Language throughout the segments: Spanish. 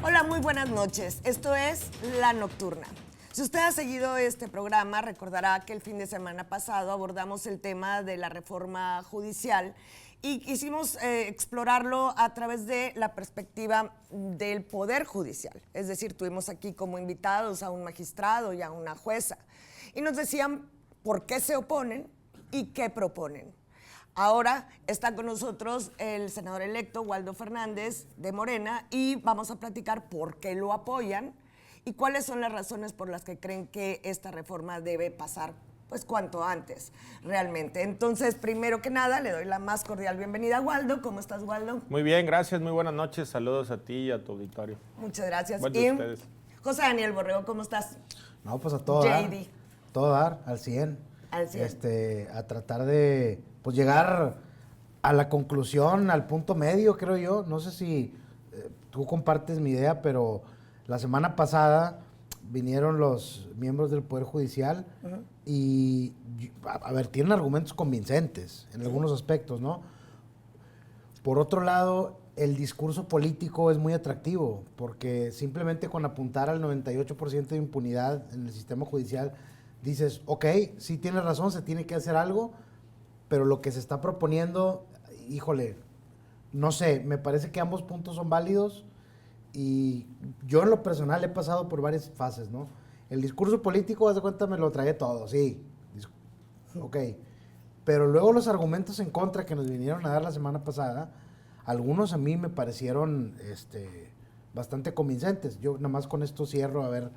Hola, muy buenas noches. Esto es La Nocturna. Si usted ha seguido este programa, recordará que el fin de semana pasado abordamos el tema de la reforma judicial y quisimos explorarlo a través de la perspectiva del Poder Judicial. Es decir, tuvimos aquí como invitados a un magistrado y a una jueza y nos decían por qué se oponen y qué proponen. Ahora está con nosotros el senador electo Waldo Fernández de Morena y vamos a platicar por qué lo apoyan y cuáles son las razones por las que creen que esta reforma debe pasar pues cuanto antes realmente. Entonces, primero que nada, le doy la más cordial bienvenida a Waldo. ¿Cómo estás, Waldo? Muy bien, gracias, muy buenas noches. Saludos a ti y a tu auditorio. Muchas gracias. Buenos Y ustedes. José Daniel Borrego, ¿cómo estás? No, pues a todo dar. JD. Todo dar, al 100. Al 100. A tratar de pues llegar a la conclusión, al punto medio, creo yo. No sé si tú compartes mi idea, pero la semana pasada vinieron los miembros del Poder Judicial y, a ver, tienen argumentos convincentes en algunos aspectos, ¿no? Por otro lado, el discurso político es muy atractivo, porque simplemente con apuntar al 98% de impunidad en el sistema judicial, dices, ok, sí tienes razón, se tiene que hacer algo, pero lo que se está proponiendo, híjole, no sé, me parece que ambos puntos son válidos y yo en lo personal he pasado por varias fases, ¿no? El discurso político, haz de cuenta, me lo tragué todo, sí, ok, pero luego los argumentos en contra que nos vinieron a dar la semana pasada, algunos a mí me parecieron bastante convincentes. Yo nada más con esto cierro, a ver.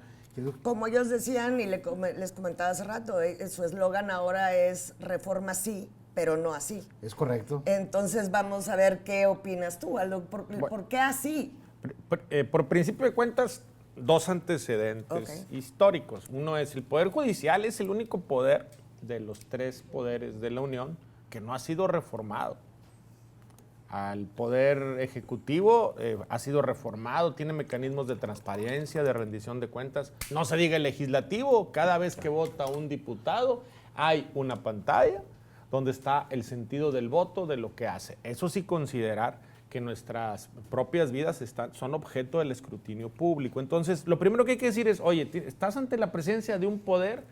Como ellos decían y les comentaba hace rato, su eslogan ahora es reforma sí, pero no así. Es correcto. Entonces vamos a ver qué opinas tú, Aldo. ¿Por qué así? Por principio de cuentas, dos antecedentes históricos. Uno es el Poder Judicial, es el único poder de los tres poderes de la Unión que no ha sido reformado. Al Poder Ejecutivo ha sido reformado, tiene mecanismos de transparencia, de rendición de cuentas. No se diga el Legislativo, cada vez que vota un diputado hay una pantalla donde está el sentido del voto, de lo que hace. Eso sí, considerar que nuestras propias vidas son objeto del escrutinio público. Entonces, lo primero que hay que decir es, oye, estás ante la presencia de un poder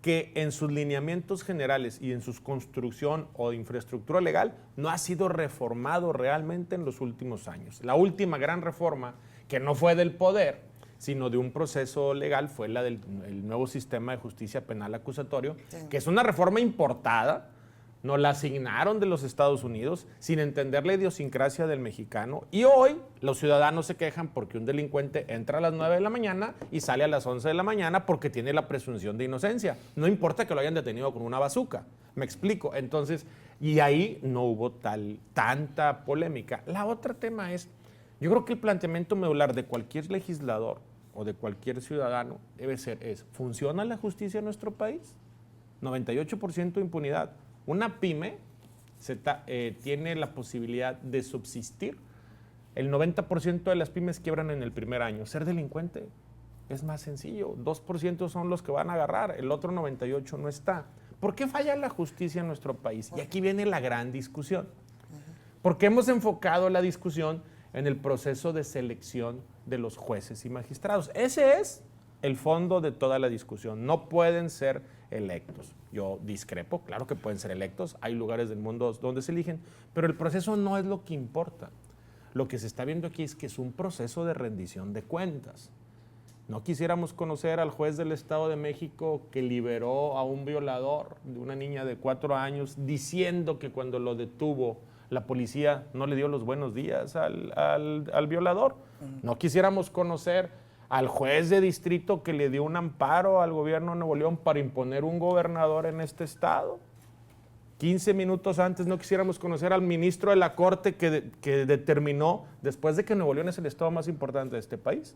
que en sus lineamientos generales y en su construcción o de infraestructura legal no ha sido reformado realmente en los últimos años. La última gran reforma, que no fue del poder, sino de un proceso legal, fue la del nuevo sistema de justicia penal acusatorio, que es una reforma importada. Nos la asignaron de los Estados Unidos sin entender la idiosincrasia del mexicano. Y hoy los ciudadanos se quejan porque un delincuente entra a las 9 de la mañana y sale a las 11 de la mañana porque tiene la presunción de inocencia. No importa que lo hayan detenido con una bazuca. ¿Me explico? Entonces, y ahí no hubo tanta polémica. La otra tema es, yo creo que el planteamiento medular de cualquier legislador o de cualquier ciudadano debe ser, ¿funciona la justicia en nuestro país? 98% de impunidad. Una pyme tiene la posibilidad de subsistir. El 90% de las pymes quiebran en el primer año. Ser delincuente es más sencillo. 2% son los que van a agarrar, el otro 98% no está. ¿Por qué falla la justicia en nuestro país? Y aquí viene la gran discusión. Porque hemos enfocado la discusión en el proceso de selección de los jueces y magistrados. Ese es el fondo de toda la discusión. No pueden ser electos. Yo discrepo, claro que pueden ser electos, hay lugares del mundo donde se eligen, pero el proceso no es lo que importa. Lo que se está viendo aquí es que es un proceso de rendición de cuentas. No quisiéramos conocer al juez del Estado de México que liberó a un violador de una niña de 4 años diciendo que cuando lo detuvo la policía no le dio los buenos días al violador. No quisiéramos conocer al juez de distrito que le dio un amparo al gobierno de Nuevo León para imponer un gobernador en este estado. 15 minutos antes no quisiéramos conocer al ministro de la Corte que determinó, después de que Nuevo León es el estado más importante de este país,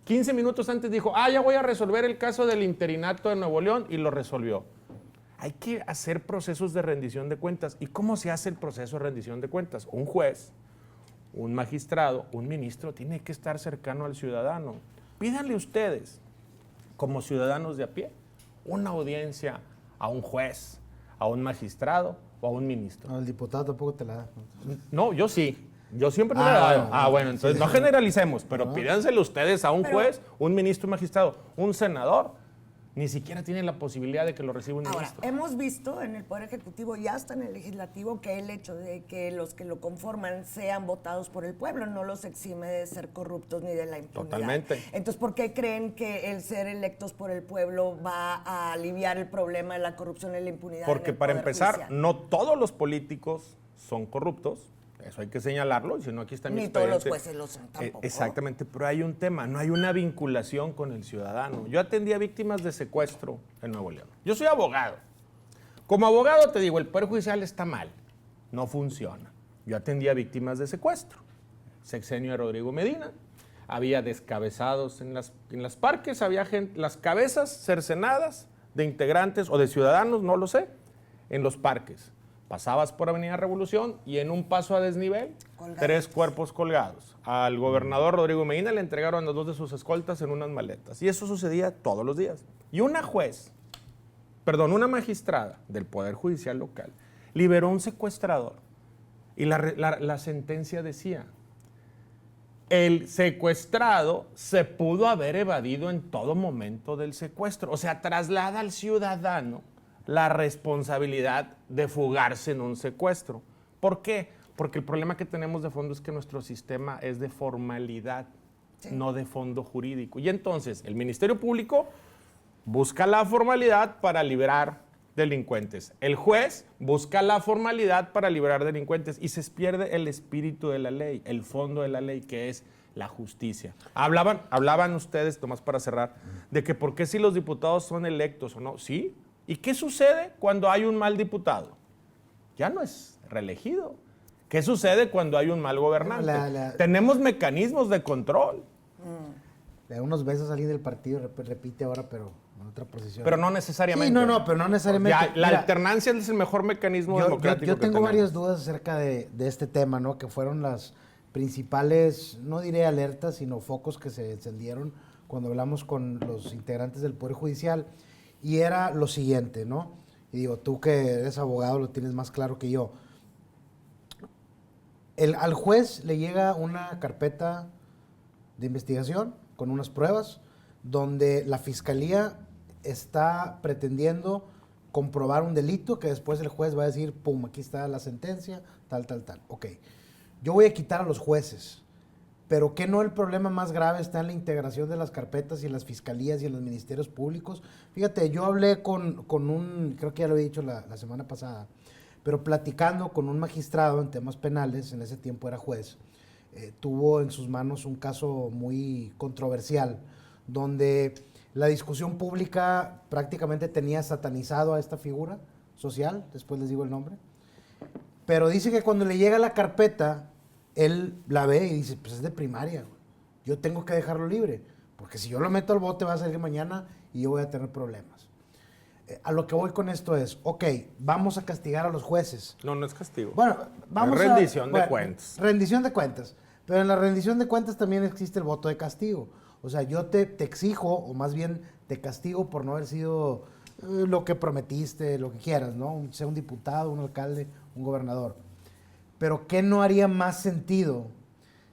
15 minutos antes dijo, ya voy a resolver el caso del interinato de Nuevo León, y lo resolvió. Hay que hacer procesos de rendición de cuentas. ¿Y cómo se hace el proceso de rendición de cuentas? Un juez, un magistrado, un ministro tiene que estar cercano al ciudadano. Pídanle ustedes, como ciudadanos de a pie, una audiencia a un juez, a un magistrado o a un ministro. No, el diputado tampoco te la da. No, yo sí. Yo siempre le he dado. Bueno, entonces no generalicemos, pero pídanselo ustedes a un juez, un ministro, un magistrado, un senador. Ni siquiera tienen la posibilidad de que lo reciba un ministro. Hemos visto en el Poder Ejecutivo y hasta en el Legislativo que el hecho de que los que lo conforman sean votados por el pueblo no los exime de ser corruptos ni de la impunidad. Totalmente. Entonces, ¿por qué creen que el ser electos por el pueblo va a aliviar el problema de la corrupción y la impunidad? Porque para empezar, judicial? no todos los políticos son corruptos. Eso hay que señalarlo, y si no, aquí está mi expediente. Ni todos los expediente. jueces lo son tampoco. Exactamente, pero hay un tema, no hay una vinculación con el ciudadano. Yo atendía víctimas de secuestro en Nuevo León. Yo soy abogado. Como abogado te digo, el Poder Judicial está mal, no funciona. Yo atendía víctimas de secuestro. Sexenio de Rodrigo Medina, había descabezados en las parques, había las cabezas cercenadas de integrantes o de ciudadanos, no lo sé, en los parques. Pasabas por Avenida Revolución y en un paso a desnivel, 3 cuerpos colgados. Al gobernador Rodrigo Medina le entregaron a 2 de sus escoltas en unas maletas. Y eso sucedía todos los días. Y una magistrada del Poder Judicial local liberó a un secuestrador. Y la sentencia decía, el secuestrado se pudo haber evadido en todo momento del secuestro. O sea, traslada al ciudadano la responsabilidad de fugarse en un secuestro. ¿Por qué? Porque el problema que tenemos de fondo es que nuestro sistema es de formalidad, no de fondo jurídico. Y entonces el Ministerio Público busca la formalidad para liberar delincuentes. El juez busca la formalidad para liberar delincuentes y se pierde el espíritu de la ley, el fondo de la ley, que es la justicia. Hablaban ustedes, Tomás, para cerrar, de que por qué si los diputados son electos o no. Sí. ¿Y qué sucede cuando hay un mal diputado? Ya no es reelegido. ¿Qué sucede cuando hay un mal gobernante? Tenemos mecanismos de control. Le da unos besos a alguien del partido, repite ahora, pero en otra posición. Pero no necesariamente. Sí, no, pero no necesariamente. Ya, la alternancia es el mejor mecanismo democrático yo tengo que varias dudas acerca de este tema, ¿no? Que fueron las principales, no diré alertas, sino focos que se encendieron cuando hablamos con los integrantes del Poder Judicial. Y era lo siguiente, ¿no? Y digo, tú que eres abogado lo tienes más claro que yo. Al juez le llega una carpeta de investigación con unas pruebas donde la fiscalía está pretendiendo comprobar un delito que después el juez va a decir, pum, aquí está la sentencia, tal. Ok, yo voy a quitar a los jueces. Pero ¿qué no el problema más grave está en la integración de las carpetas y en las fiscalías y en los ministerios públicos? Fíjate, yo hablé con un, creo que ya lo he dicho la semana pasada, pero platicando con un magistrado en temas penales, en ese tiempo era juez, tuvo en sus manos un caso muy controversial, donde la discusión pública prácticamente tenía satanizado a esta figura social, después les digo el nombre, pero dice que cuando le llega la carpeta, él la ve y dice, pues es de primaria, güey. Yo tengo que dejarlo libre, porque si yo lo meto al bote va a salir mañana y yo voy a tener problemas. A lo que voy con esto es, ok, vamos a castigar a los jueces. No es castigo. Bueno, vamos es rendición de cuentas. Rendición de cuentas. Pero en la rendición de cuentas también existe el voto de castigo. O sea, yo te exijo, o más bien te castigo por no haber sido lo que prometiste, lo que quieras, ¿no? Sea un diputado, un alcalde, un gobernador. Pero ¿qué no haría más sentido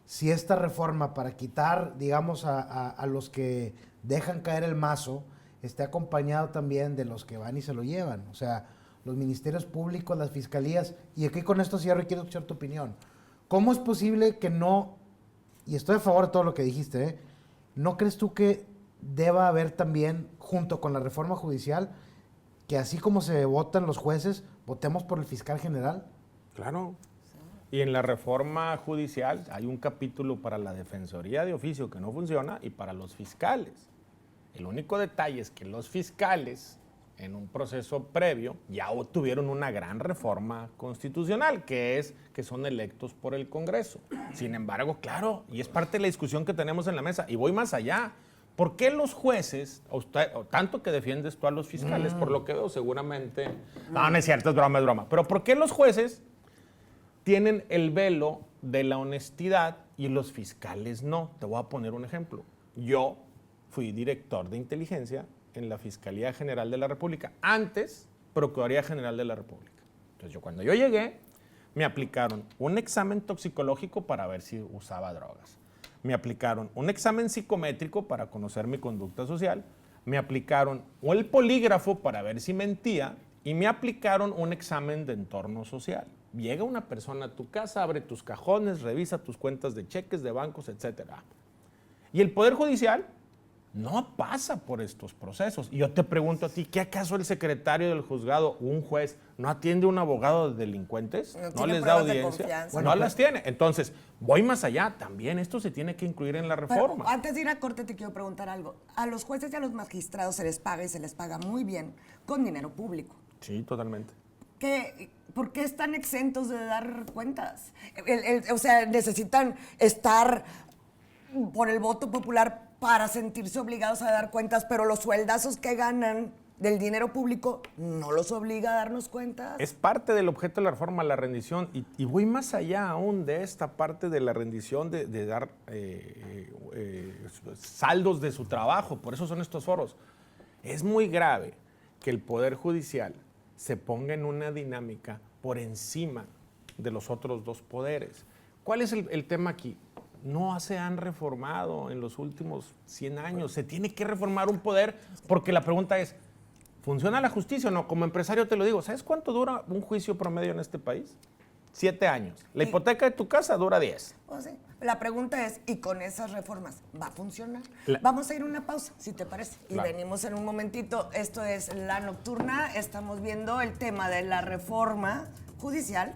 si esta reforma para quitar, digamos, a los que dejan caer el mazo, esté acompañado también de los que van y se lo llevan? O sea, los ministerios públicos, las fiscalías, y aquí con esto cierro y quiero escuchar tu opinión. ¿Cómo es posible que no, y estoy a favor de todo lo que dijiste, ¿no crees tú que deba haber también, junto con la reforma judicial, que así como se votan los jueces, votemos por el fiscal general? Claro. Y en la reforma judicial hay un capítulo para la defensoría de oficio que no funciona y para los fiscales. El único detalle es que los fiscales, en un proceso previo, ya tuvieron una gran reforma constitucional, que es que son electos por el Congreso. Sin embargo, claro, y es parte de la discusión que tenemos en la mesa, y voy más allá. ¿Por qué los jueces, o tanto que defiendes tú a los fiscales, por lo que veo seguramente... No es cierto, es broma. Pero ¿por qué los jueces tienen el velo de la honestidad y los fiscales no? Te voy a poner un ejemplo. Yo fui director de inteligencia en la Fiscalía General de la República, antes Procuraduría General de la República. Entonces, cuando yo llegué, Me aplicaron un examen toxicológico para ver si usaba drogas. Me aplicaron un examen psicométrico para conocer mi conducta social. Me aplicaron el polígrafo para ver si mentía y me aplicaron un examen de entorno social. Llega una persona a tu casa, abre tus cajones, revisa tus cuentas de cheques, de bancos, etc. Y el Poder Judicial no pasa por estos procesos. Y yo te pregunto a ti, ¿qué acaso el secretario del juzgado o un juez no atiende a un abogado de delincuentes? ¿No les da audiencia? No las tiene. Entonces, voy más allá. También esto se tiene que incluir en la reforma. Pero antes de ir a corte te quiero preguntar algo. A los jueces y a los magistrados se les paga y se les paga muy bien con dinero público. Sí, totalmente. ¿Por qué están exentos de dar cuentas? O sea, necesitan estar por el voto popular para sentirse obligados a dar cuentas, pero los sueldazos que ganan del dinero público no los obliga a darnos cuentas. Es parte del objeto de la reforma, la rendición, y voy más allá aún de esta parte de la rendición de dar saldos de su trabajo, por eso son estos foros. Es muy grave que el Poder Judicial se ponga en una dinámica por encima de los otros dos poderes. ¿Cuál es el tema aquí? No se han reformado en los últimos 100 años. Se tiene que reformar un poder porque la pregunta es, ¿funciona la justicia o no? Como empresario te lo digo, ¿sabes cuánto dura un juicio promedio en este país? 7 años. La hipoteca de tu casa dura 10. Oh, sí. La pregunta es, ¿y con esas reformas va a funcionar? Vamos a ir a una pausa, si te parece. Y venimos en un momentito. Esto es La Nocturna. Estamos viendo el tema de la reforma judicial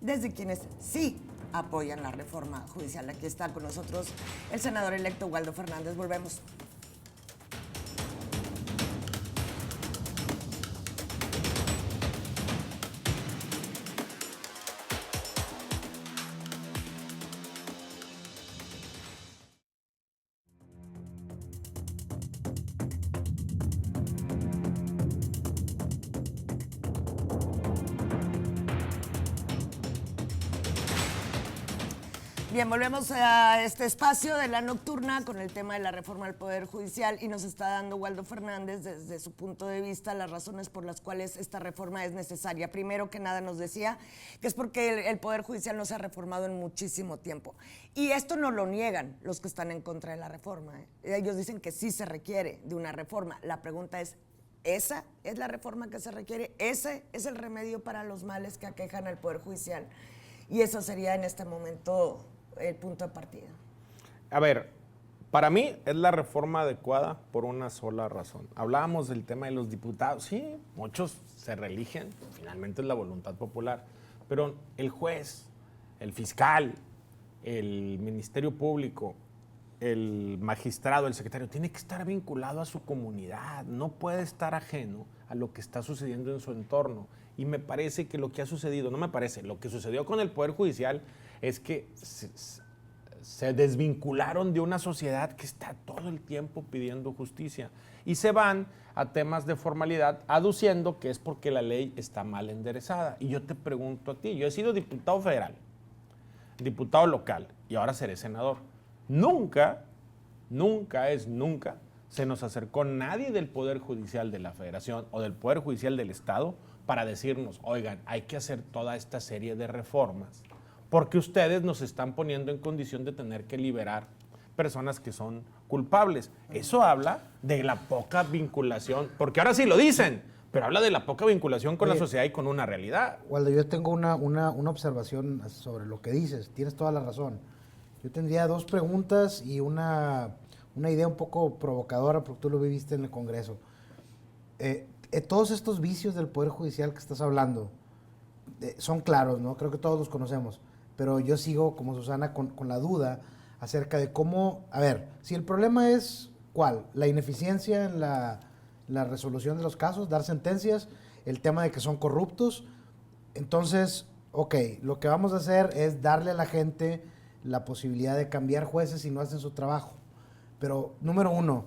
desde quienes sí apoyan la reforma judicial. Aquí está con nosotros el senador electo Waldo Fernández. Volvemos. Bien, volvemos a este espacio de La Nocturna con el tema de la reforma al Poder Judicial y nos está dando Waldo Fernández desde su punto de vista las razones por las cuales esta reforma es necesaria. Primero que nada nos decía que es porque el Poder Judicial no se ha reformado en muchísimo tiempo. Y esto no lo niegan los que están en contra de la reforma. Ellos dicen que sí se requiere de una reforma. La pregunta es, ¿esa es la reforma que se requiere? ¿Ese es el remedio para los males que aquejan al Poder Judicial? Y eso sería en este momento el punto de partida. A ver, para mí es la reforma adecuada por una sola razón. Hablábamos del tema de los diputados. Sí, muchos se reeligen, finalmente es la voluntad popular. Pero el juez, el fiscal, el Ministerio Público, el magistrado, el secretario, tiene que estar vinculado a su comunidad. No puede estar ajeno a lo que está sucediendo en su entorno. Y me parece que lo que ha sucedido, no me parece, lo que sucedió con el Poder Judicial es que se desvincularon de una sociedad que está todo el tiempo pidiendo justicia y se van a temas de formalidad aduciendo que es porque la ley está mal enderezada. Y yo te pregunto a ti, yo he sido diputado federal, diputado local y ahora seré senador. Nunca se nos acercó nadie del Poder Judicial de la Federación o del Poder Judicial del Estado para decirnos, oigan, hay que hacer toda esta serie de reformas porque ustedes nos están poniendo en condición de tener que liberar personas que son culpables. Eso habla de la poca vinculación, porque ahora sí lo dicen, pero habla de la poca vinculación con la sociedad y con una realidad. Waldo, yo tengo una observación sobre lo que dices, tienes toda la razón. Yo tendría 2 preguntas y una idea un poco provocadora, porque tú lo viviste en el Congreso. Todos estos vicios del Poder Judicial que estás hablando son claros, ¿no? Creo que todos los conocemos. Pero yo sigo, como Susana, con la duda acerca de cómo... A ver, si el problema es, ¿cuál? La ineficiencia en la resolución de los casos, dar sentencias, el tema de que son corruptos. Entonces, ok, lo que vamos a hacer es darle a la gente la posibilidad de cambiar jueces si no hacen su trabajo. Pero, número 1,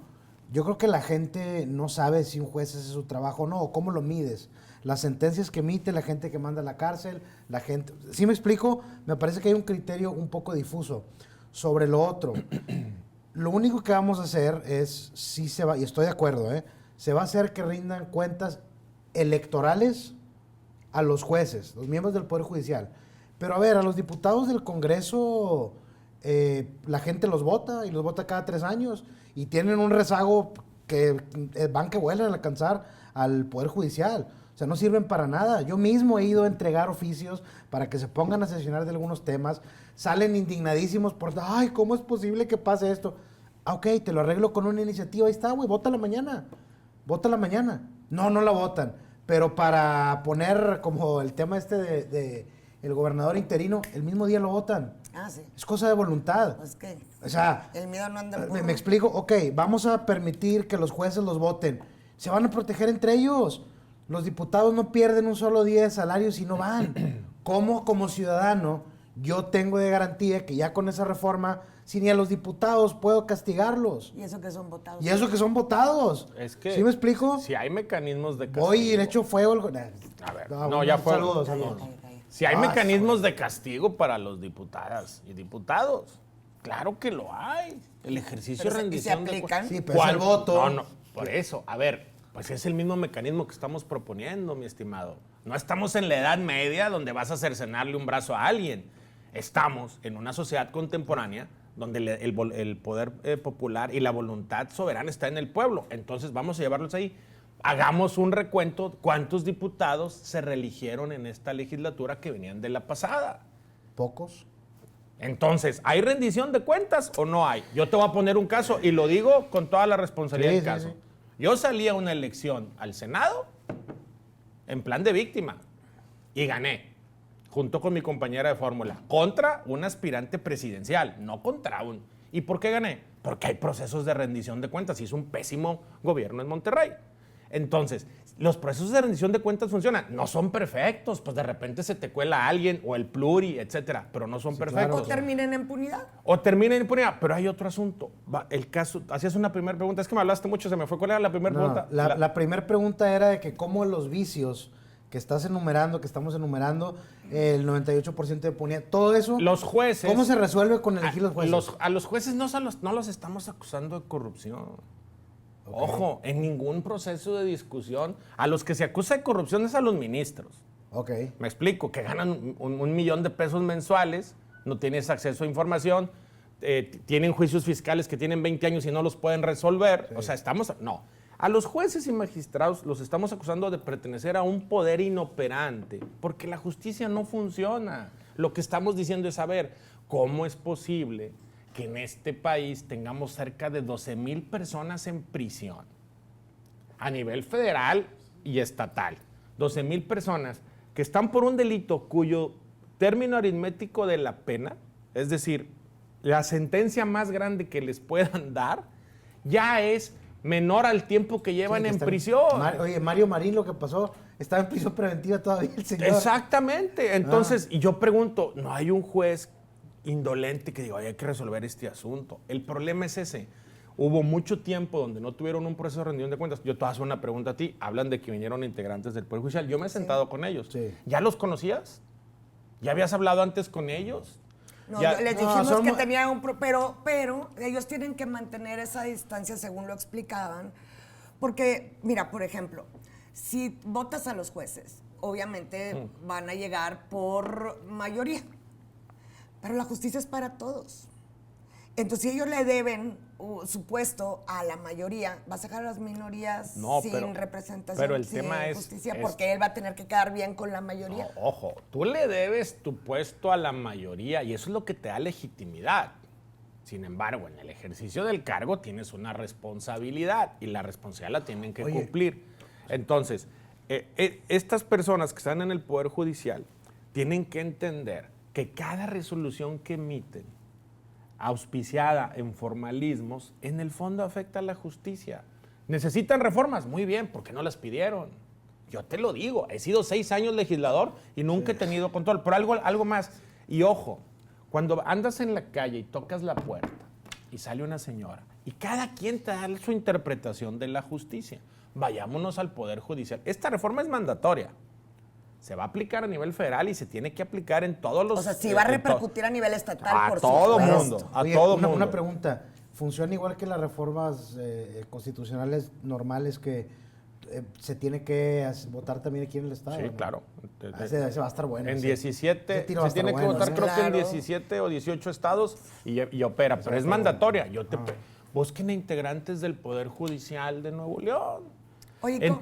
yo creo que la gente no sabe si un juez hace su trabajo o no, o cómo lo mides. Las sentencias que emite, la gente que manda a la cárcel, la gente... ¿Sí me explico? Me parece que hay un criterio un poco difuso. Sobre lo otro, lo único que vamos a hacer es, sí se va, y estoy de acuerdo, se va a hacer que rindan cuentas electorales a los jueces, los miembros del Poder Judicial. Pero a ver, a los diputados del Congreso, la gente los vota y los vota cada 3 años y tienen un rezago que van que vuelan a alcanzar al Poder Judicial. O sea, no sirven para nada. Yo mismo he ido a entregar oficios para que se pongan a sesionar de algunos temas. Salen indignadísimos por, ay, ¿cómo es posible que pase esto? Ah, ok, te lo arreglo con una iniciativa. Ahí está, güey, vótala mañana. Vótala mañana. No la votan. Pero para poner como el tema de el gobernador interino, el mismo día lo votan. Ah, sí. Es cosa de voluntad. Pues que O sea, el miedo no anda en burro. me explico, ok, vamos a permitir que los jueces los voten. Se van a proteger entre ellos. Los diputados no pierden un solo día de salario si no van. ¿Cómo como ciudadano yo tengo de garantía que ya con esa reforma, si ni a los diputados puedo castigarlos? Y eso que son votados. Y eso que son votados. Es que ¿Sí me explico? si hay mecanismos de castigo. Voy y le echo fuego. A ver, no, ya fue. Saludos. Si hay Ah, mecanismos de castigo para los diputadas y diputados, claro que lo hay. El ejercicio Pero de rendición ¿y se de aplican? cuentas. Sí, pero es el voto. No, por eso. A ver, pues es el mismo mecanismo que estamos proponiendo, mi estimado. No estamos en la Edad Media donde vas a cercenarle un brazo a alguien. Estamos en una sociedad contemporánea donde el poder popular y la voluntad soberana está en el pueblo. Entonces vamos a llevarlos ahí. Hagamos un recuento, ¿cuántos diputados se reeligieron en esta legislatura que venían de la pasada? Pocos. Entonces, ¿hay rendición de cuentas o no hay? Yo te voy a poner un caso y lo digo con toda la responsabilidad Sí, del sí, caso. sí. Yo salí a una elección al Senado en plan de víctima y gané, junto con mi compañera de fórmula, contra un aspirante presidencial, no contra un... ¿Y por qué gané? Porque hay procesos de rendición de cuentas. Hizo un pésimo gobierno en Monterrey. Entonces, los procesos de rendición de cuentas funcionan. No son perfectos, pues de repente se te cuela alguien o el pluri, etcétera, pero no son perfectos. O terminen en impunidad. O termina en impunidad, pero hay otro asunto. El caso, hacías una primera pregunta, es que me hablaste mucho, se me fue. ¿Cuál era la primera pregunta? La primera pregunta era de que cómo los vicios que estás enumerando, que estamos enumerando, el 98% de impunidad, todo eso, Los jueces... ¿cómo se resuelve con elegir los jueces? A los jueces no los estamos acusando de corrupción. Okay. Ojo, en ningún proceso de discusión, a los que se acusa de corrupción es a los ministros. Ok. Me explico, que ganan un millón de pesos mensuales, no tienes acceso a información, tienen juicios fiscales que tienen 20 años y no los pueden resolver. Sí. O sea, no. A los jueces y magistrados los estamos acusando de pertenecer a un poder inoperante, porque la justicia no funciona. Lo que estamos diciendo es, a ver, ¿cómo es posible que en este país tengamos cerca de 12,000 personas en prisión a nivel federal y estatal? 12,000 personas que están por un delito cuyo término aritmético de la pena, es decir, la sentencia más grande que les puedan dar, ya es menor al tiempo que llevan en prisión. Oye, Mario Marín, lo que pasó, estaba en prisión preventiva todavía el señor. Exactamente. Entonces, y yo pregunto, ¿no hay un juez indolente que diga, hay que resolver este asunto? El problema es ese. Hubo mucho tiempo donde no tuvieron un proceso de rendición de cuentas. Yo te voy a hacer una pregunta a ti. Hablan de que vinieron integrantes del Poder Judicial. Yo me he sentado con ellos. Sí. ¿Ya los conocías? ¿Ya habías hablado antes con ellos? No, Ya, les dijimos que tenían un... Pero ellos tienen que mantener esa distancia según lo explicaban. Porque, mira, por ejemplo, si votas a los jueces, obviamente van a llegar por mayoría. Pero la justicia es para todos. Entonces, si ellos le deben su puesto a la mayoría, vas a dejar a las minorías sin representación, pero el sin tema justicia, porque él va a tener que quedar bien con la mayoría. No, ojo, tú le debes tu puesto a la mayoría y eso es lo que te da legitimidad. Sin embargo, en el ejercicio del cargo tienes una responsabilidad y la responsabilidad la tienen que cumplir. Entonces, estas personas que están en el Poder Judicial tienen que entender que cada resolución que emiten, auspiciada en formalismos, en el fondo afecta a la justicia. ¿Necesitan reformas? Muy bien, ¿por qué no las pidieron? Yo te lo digo, he sido 6 años legislador y nunca he tenido control. Pero algo más, y ojo, cuando andas en la calle y tocas la puerta y sale una señora y cada quien te da su interpretación de la justicia, vayámonos al Poder Judicial. Esta reforma es mandatoria. Se va a aplicar a nivel federal y se tiene que aplicar en todos los... O sea, sí va a repercutir a nivel estatal, por todo supuesto. mundo, a todo mundo. Una pregunta. ¿Funciona igual que las reformas constitucionales normales que se tiene que votar también aquí en el Estado. Sí, ¿no? claro. Ese va a estar bueno. En ese 17, tiro va a se estar tiene que bueno, votar ¿sí? creo que en Claro. 17 o 18 estados y opera, pero es mandatoria. Busquen a integrantes del Poder Judicial de Nuevo León. Oye,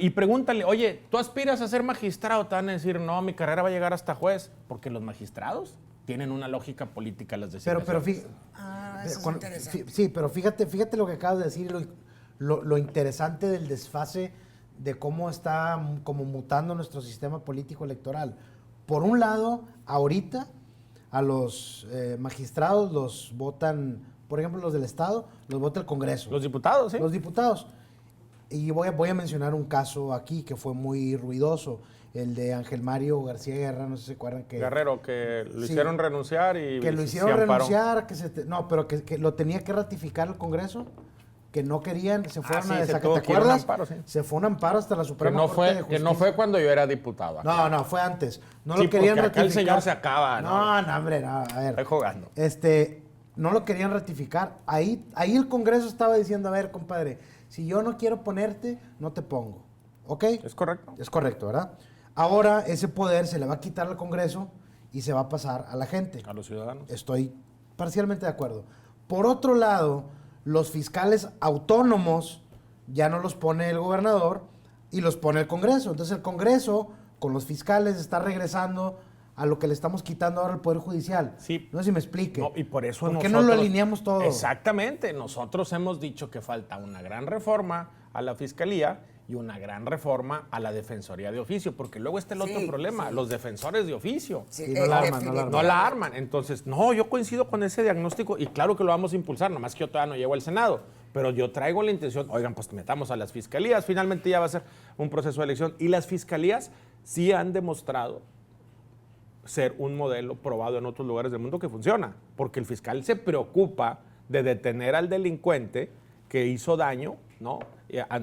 Y pregúntale, oye, ¿tú aspiras a ser magistrado? Te van a decir, no, mi carrera va a llegar hasta juez, porque los magistrados tienen una lógica política las decisiones. Pero eso es interesante. sí, pero fíjate lo que acabas de decir, lo interesante del desfase de cómo está como mutando nuestro sistema político electoral. Por un lado, ahorita a los magistrados los votan, por ejemplo, los del Estado, los vota el Congreso. Los diputados, ¿sí? Los diputados. Y voy a mencionar un caso aquí que fue muy ruidoso, el de Ángel Mario García Guerra, no sé si se acuerdan que... Guerrero, que lo Sí. hicieron renunciar y Que lo se hicieron amparó. renunciar, pero que lo tenía que ratificar el Congreso, que no querían, se fueron sí, a se desacatar. tuvo ¿Te que ir a un acuerdas? amparo, sí. Se fue un amparo hasta la Que Suprema no, Corte fue, de que Justicia. no fue cuando yo era diputado. No, fue antes. No Sí, lo querían porque acá el ratificar. señor se acaba, ¿no? No, hombre, no, a ver. Estoy jugando. No lo querían ratificar. Ahí el Congreso estaba diciendo, a ver, compadre, si yo no quiero ponerte, no te pongo. ¿Ok? ¿Es correcto? Es correcto, ¿verdad? Ahora ese poder se le va a quitar al Congreso y se va a pasar a la gente. A los ciudadanos. Estoy parcialmente de acuerdo. Por otro lado, los fiscales autónomos ya no los pone el gobernador y los pone el Congreso. Entonces el Congreso, con los fiscales, está regresando a lo que le estamos quitando ahora al Poder Judicial. Sí. No sé si me explique. No, y por eso ¿Por qué no lo alineamos todo? Exactamente. Nosotros hemos dicho que falta una gran reforma a la Fiscalía y una gran reforma a la Defensoría de Oficio, porque luego está el otro Sí, problema, sí. los defensores de oficio. Sí, Sí, no la arman, definitivamente. No la arman. Entonces, no, yo coincido con ese diagnóstico y claro que lo vamos a impulsar, nomás que yo todavía no llego al Senado. Pero yo traigo la intención, oigan, pues metamos a las fiscalías, finalmente ya va a ser un proceso de elección. Y las fiscalías sí han demostrado ser un modelo probado en otros lugares del mundo que funciona, porque el fiscal se preocupa de detener al delincuente que hizo daño, ¿no?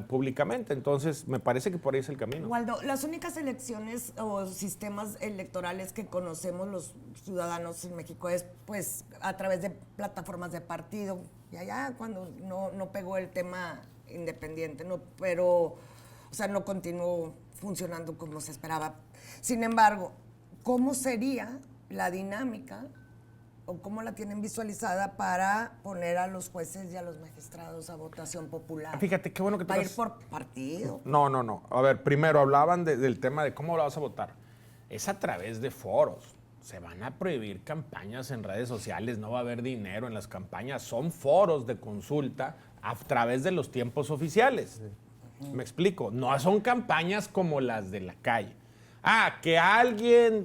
Públicamente. Entonces, me parece que por ahí es el camino. Waldo, las únicas elecciones o sistemas electorales que conocemos los ciudadanos en México es pues a través de plataformas de partido. Y allá cuando no pegó el tema independiente, pero o sea, no continuó funcionando como se esperaba. Sin embargo, ¿cómo sería la dinámica o cómo la tienen visualizada para poner a los jueces y a los magistrados a votación popular? Fíjate, qué bueno que ¿Va a ir tocas- por partido? No. A ver, primero hablaban del tema de cómo lo vas a votar. Es a través de foros. Se van a prohibir campañas en redes sociales, no va a haber dinero en las campañas. Son foros de consulta a través de los tiempos oficiales. Me explico. No son campañas como las de la calle. Que alguien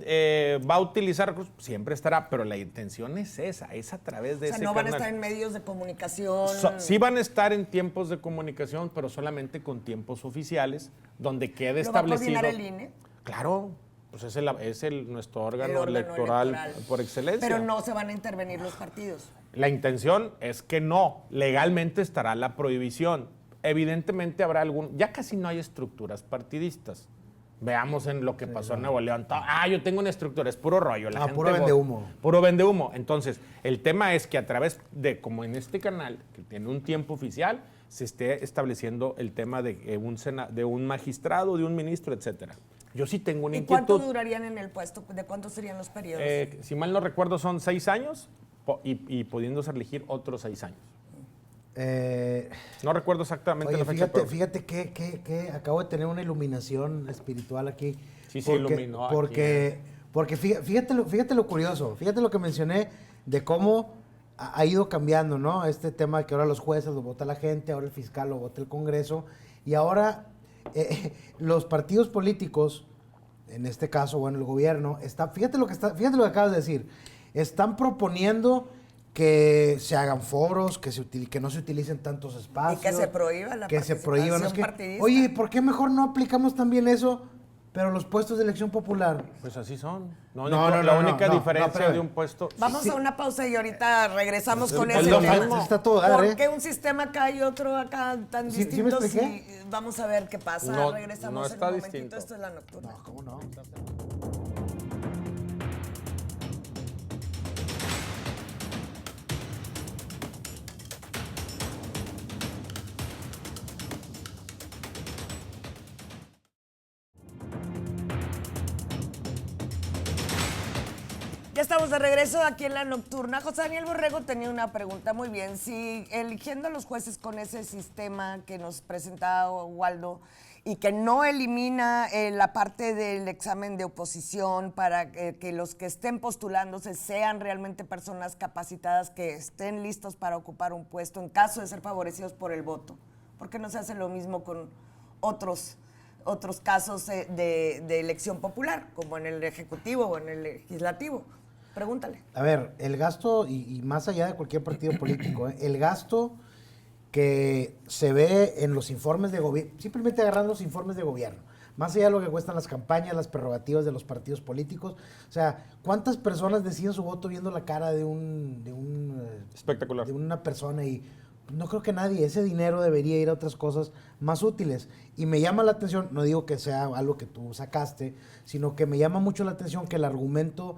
va a utilizar recursos, siempre estará, pero la intención es esa, es a través de O sea, ese no van a canal. estar en medios de comunicación. Sí van a estar en tiempos de comunicación, pero solamente con tiempos oficiales, donde quede ¿Lo va a establecido. coordinar el INE? Claro, pues es nuestro órgano, El órgano electoral por excelencia. Pero no se van a intervenir los partidos. La intención es que no, legalmente estará la prohibición. Evidentemente habrá ya casi no hay estructuras partidistas. Veamos en lo que pasó en Nuevo León. Yo tengo una estructura, es puro rollo. La gente puro vendehumo. Puro vendehumo. Entonces, el tema es que a través de, como en este canal, que tiene un tiempo oficial, se esté estableciendo el tema de un magistrado, de un ministro, etcétera. Yo sí tengo una ¿Y inquietud. cuánto durarían en el puesto? ¿De cuántos serían los periodos? Si mal no recuerdo, son 6 años y pudiéndose elegir otros 6 años. No recuerdo exactamente Oye, la fecha. fíjate que acabo de tener una iluminación espiritual aquí. Sí, se iluminó aquí. Porque fíjate lo curioso, fíjate lo que mencioné de cómo ha ido cambiando, ¿no? Este tema de que ahora los jueces lo vota la gente, ahora el fiscal lo vota el Congreso, y ahora los partidos políticos, en este caso, bueno, el gobierno, fíjate lo que acabas de decir, están proponiendo que se hagan foros, que no se utilicen tantos espacios. Y que se prohíba la participación partidista. Oye, ¿por qué mejor no aplicamos también eso, pero los puestos de elección popular? Pues así son. La única diferencia de un puesto. Vamos a una pausa y ahorita regresamos con es ese lo tema. mismo. Está todo dar, ¿Por qué un sistema acá y otro acá tan ¿Sí me distintos? expliqué? Y vamos a ver qué pasa. No, Regresamos no en está un momentito. distinto. Esto es La Nocturna. No, ¿cómo no? estamos de regreso aquí en La Nocturna. José Daniel Borrego tenía una pregunta muy bien. Si eligiendo a los jueces con ese sistema que nos presentaba Waldo y que no elimina la parte del examen de oposición para que los que estén postulándose sean realmente personas capacitadas que estén listos para ocupar un puesto en caso de ser favorecidos por el voto, ¿por qué no se hace lo mismo con otros casos de elección popular, como en el Ejecutivo o en el Legislativo? Pregúntale. A ver, el gasto, y más allá de cualquier partido político, el gasto que se ve en los informes de gobierno, simplemente agarrando los informes de gobierno, más allá de lo que cuestan las campañas, las prerrogativas de los partidos políticos, o sea, ¿cuántas personas deciden su voto viendo la cara de espectacular, de una persona? Y no creo que nadie. Ese dinero debería ir a otras cosas más útiles. Y me llama la atención, no digo que sea algo que tú sacaste, sino que me llama mucho la atención que el argumento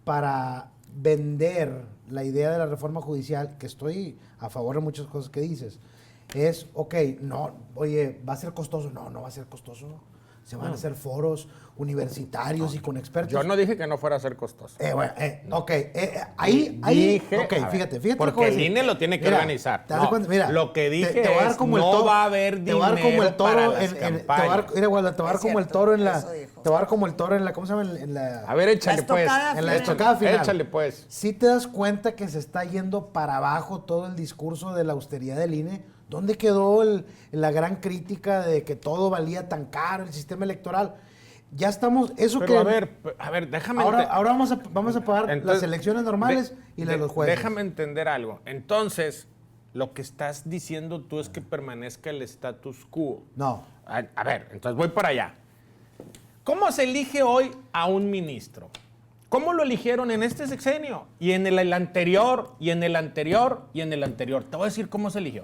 para vender la idea de la reforma judicial, que estoy a favor de muchas cosas que dices, es, ok, no, oye, ¿va a ser costoso? No, no va a ser costoso. Se van a hacer foros universitarios y con expertos. Yo no dije que no fuera a ser costoso. Bueno, ok, ahí dije, ok, fíjate. Porque el INE lo tiene que organizar. ¿Te das cuenta? Mira, lo que dije te va a dar como el toro, va a haber dinero para las campañas. Te va a dar como el toro en la, te va a dar como el toro en la, ¿cómo se llama? En la, a ver, échale pues. En la estocada final. Échale pues. Si te das cuenta que se está yendo para abajo todo el discurso de la austeridad del INE, ¿dónde quedó la gran crítica de que todo valía tan caro, el sistema electoral? Ya estamos, eso pero que... a ver, déjame... Ahora vamos a pagar las elecciones normales y las de los jueces. Déjame entender algo. Entonces, lo que estás diciendo tú es que permanezca el status quo. No. A ver, entonces voy para allá. ¿Cómo se elige hoy a un ministro? ¿Cómo lo eligieron en este sexenio? Y en el anterior, y en el anterior, y en el anterior. Te voy a decir cómo se eligió.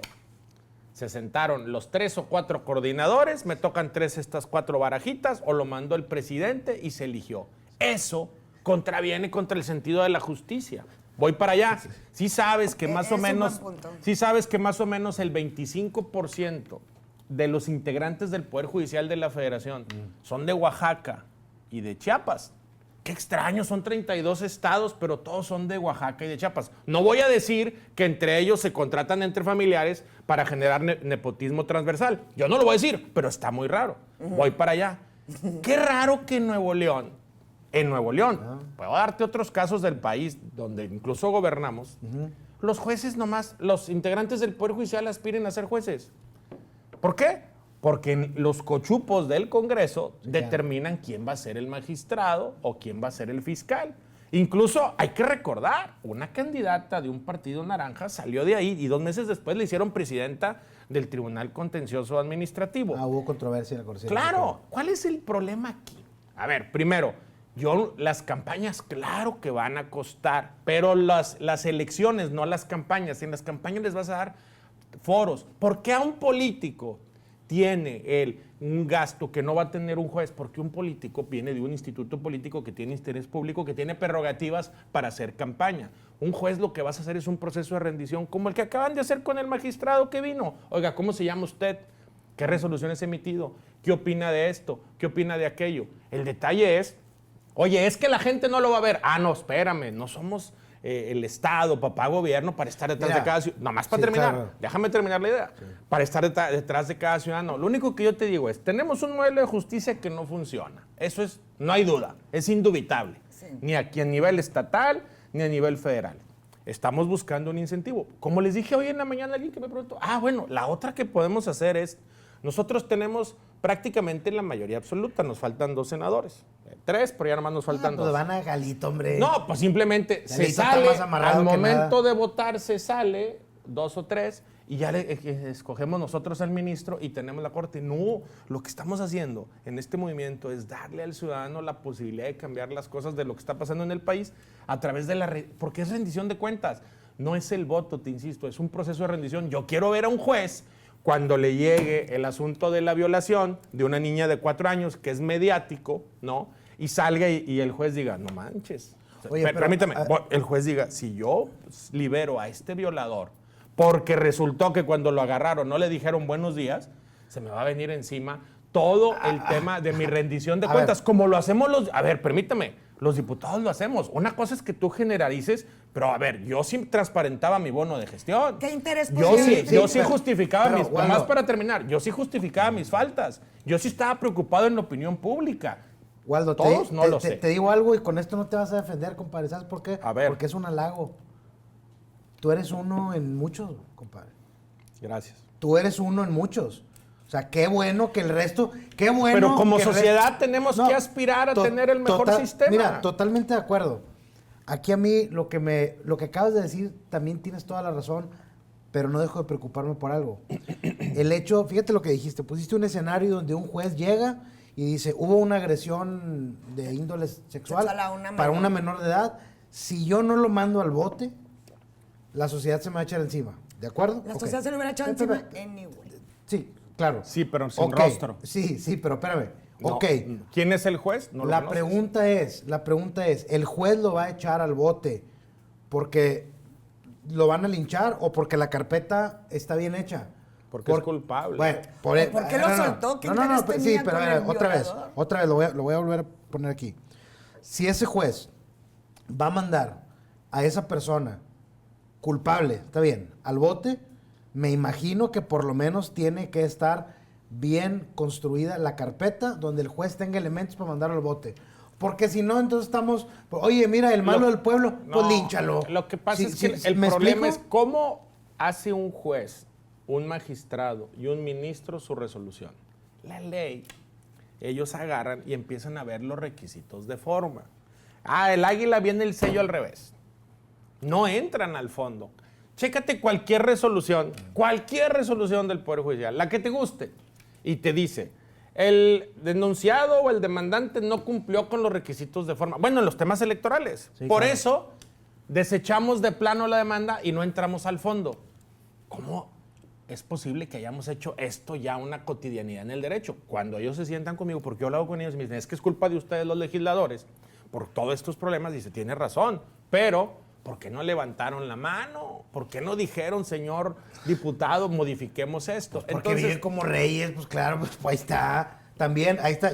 Se sentaron los 3 o 4 coordinadores, me tocan 3 estas 4 barajitas, o lo mandó el presidente y se eligió. Eso contraviene contra el sentido de la justicia. Voy para allá. Sí sabes que más o menos, el 25% de los integrantes del Poder Judicial de la Federación son de Oaxaca y de Chiapas. Qué extraño, son 32 estados, pero todos son de Oaxaca y de Chiapas. No voy a decir que entre ellos se contratan entre familiares para generar nepotismo transversal. Yo no lo voy a decir, pero está muy raro. Voy para allá. Qué raro que en Nuevo León, puedo darte otros casos del país donde incluso gobernamos, los jueces nomás, los integrantes del Poder Judicial aspiren a ser jueces. ¿Por qué? Porque los cochupos del Congreso determinan quién va a ser el magistrado o quién va a ser el fiscal. Incluso hay que recordar, una candidata de un partido naranja salió de ahí y 2 meses después le hicieron presidenta del Tribunal Contencioso Administrativo. Hubo controversia en la Corte. Claro, ¿cuál es el problema aquí? A ver, primero, las campañas claro que van a costar, pero las elecciones, no las campañas. En las campañas les vas a dar foros. ¿Por qué a un político tiene un gasto que no va a tener un juez? Porque un político viene de un instituto político que tiene interés público, que tiene prerrogativas para hacer campaña. Un juez lo que vas a hacer es un proceso de rendición como el que acaban de hacer con el magistrado que vino. Oiga, ¿cómo se llama usted? ¿Qué resoluciones ha emitido? ¿Qué opina de esto? ¿Qué opina de aquello? El detalle es, oye, es que la gente no lo va a ver. No, espérame, no somos el Estado, papá gobierno, para estar detrás de cada ciudadano. Nomás para terminar, claro. Déjame terminar la idea. Sí. Para estar detrás de cada ciudadano. Lo único que yo te digo es, tenemos un modelo de justicia que no funciona. Eso es, no hay duda, es indubitable. Sí. Ni aquí a nivel estatal, ni a nivel federal. Estamos buscando un incentivo. Como les dije hoy en la mañana, alguien que me preguntó, bueno, la otra que podemos hacer es, nosotros tenemos prácticamente la mayoría absoluta, nos faltan 2 senadores. 3, pero ya nomás nos faltan 2. Pues van a Galito, hombre. No, pues simplemente Galito se sale, al momento nada. De votar se sale 2 o 3 y ya escogemos nosotros al ministro y tenemos la corte. No, lo que estamos haciendo en este movimiento es darle al ciudadano la posibilidad de cambiar las cosas de lo que está pasando en el país a través de porque es rendición de cuentas. No es el voto, te insisto, es un proceso de rendición. Yo quiero ver a un juez cuando le llegue el asunto de la violación de una niña de 4 años, que es mediático, ¿no? Y salga y el juez diga, no manches. Oye, permítame, el juez diga, si yo libero a este violador porque resultó que cuando lo agarraron no le dijeron buenos días, se me va a venir encima todo el tema de mi rendición de cuentas, como lo hacemos los... A ver, permítame, Los diputados lo hacemos. Una cosa es que tú generalices, pero a ver, yo sí transparentaba mi bono de gestión. ¿Qué interés Yo sí justificaba mis... bueno. Nomás para terminar, yo sí justificaba mis faltas. Yo sí estaba preocupado en la opinión pública. Waldo, Todos no lo sé. te digo algo y con esto no te vas a defender, compadre. ¿Sabes por qué? A ver. Porque es un halago. Tú eres uno en muchos, compadre. Gracias. Tú eres uno en muchos. O sea, qué bueno que el resto... Qué bueno Pero como que el sociedad tenemos que aspirar a tener el mejor sistema. Mira, totalmente de acuerdo. Aquí a mí lo que acabas de decir también tienes toda la razón, pero no dejo de preocuparme por algo. El hecho, fíjate lo que dijiste, pusiste un escenario donde un juez llega y dice, hubo una agresión de índole sexual para una menor de edad. Si yo no lo mando al bote, la sociedad se me va a echar encima. ¿De acuerdo? La sociedad se lo hubiera echado encima anyway. Sí, claro. Sí, pero sin rostro. Sí, pero espérame. No. Ok. ¿Quién es el juez? No lo La conoces. pregunta es, ¿el juez lo va a echar al bote porque lo van a linchar o porque la carpeta está bien hecha? Porque es culpable. Bueno, ¿Por qué lo soltó? ¿Qué interés sí, tenía pero con a ver, el otra vez, violador? lo voy a volver a poner aquí. Si ese juez va a mandar a esa persona culpable, está bien, al bote, me imagino que por lo menos tiene que estar bien construida la carpeta donde el juez tenga elementos para mandarlo al bote. Porque si no, entonces estamos, oye, mira, el malo del pueblo, pues No, línchalo. Lo que pasa Sí, es que sí, el ¿me problema explico? es cómo hace un juez, un magistrado y un ministro su resolución. La ley, ellos agarran y empiezan a ver los requisitos de forma. Ah, el águila viene el sello al revés. No entran al fondo. Chécate cualquier resolución del Poder Judicial, la que te guste, y te dice, el denunciado o el demandante no cumplió con los requisitos de forma. Bueno, en los temas electorales. Sí, Por claro. eso, desechamos de plano la demanda y no entramos al fondo. ¿Cómo es posible que hayamos hecho esto ya una cotidianidad en el derecho? Cuando ellos se sientan conmigo, porque yo lo hago con ellos y me dicen, es que es culpa de ustedes los legisladores, por todos estos problemas, dice, tiene razón, pero ¿por qué no levantaron la mano? ¿Por qué no dijeron, señor diputado, modifiquemos esto? Porque viven como reyes, pues claro, pues ahí está. También, ahí está,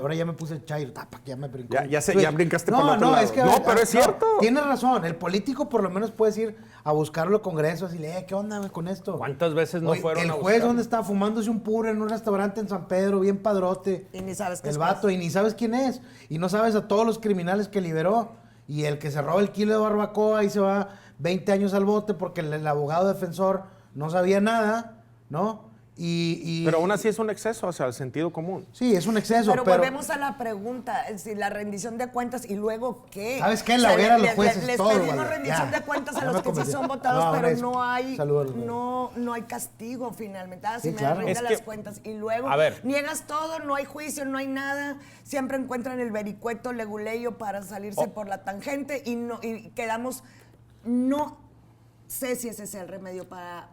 ahora ya me puse chairo, ya me brincó. Ya brincaste por el otro lado. Es que, No, pero es cierto. Tienes razón, el político por lo menos puedes ir a buscarlo al Congreso, así, ¿qué onda güey, con esto? ¿Cuántas veces no Oye, fueron el a juez buscarlo? donde está fumándose un puro en un restaurante en San Pedro, bien padrote. Y ni sabes qué el es vato, juez. y ni sabes quién es. Y no sabes a todos los criminales que liberó. Y el que se roba el kilo de barbacoa y se va 20 años al bote porque el abogado defensor no sabía nada, ¿no? Pero aún así es un exceso hacia el sentido común. Sí, es un exceso, Pero pero... volvemos a la pregunta, es decir, la rendición de cuentas y luego qué. ¿Sabes qué? La hoguera a los jueces, les todo, pedimos Waldo, rendición ya. de cuentas a Ya los me que sí convencí. son votados, No, pero Nesca. no hay, Saludos, no hay castigo finalmente. Sí, Si me claro. rinde Es las que- cuentas y luego a ver. niegas todo, no hay juicio, no hay nada. Siempre encuentran el vericueto leguleyo para salirse por la tangente y quedamos... No sé si ese es el remedio para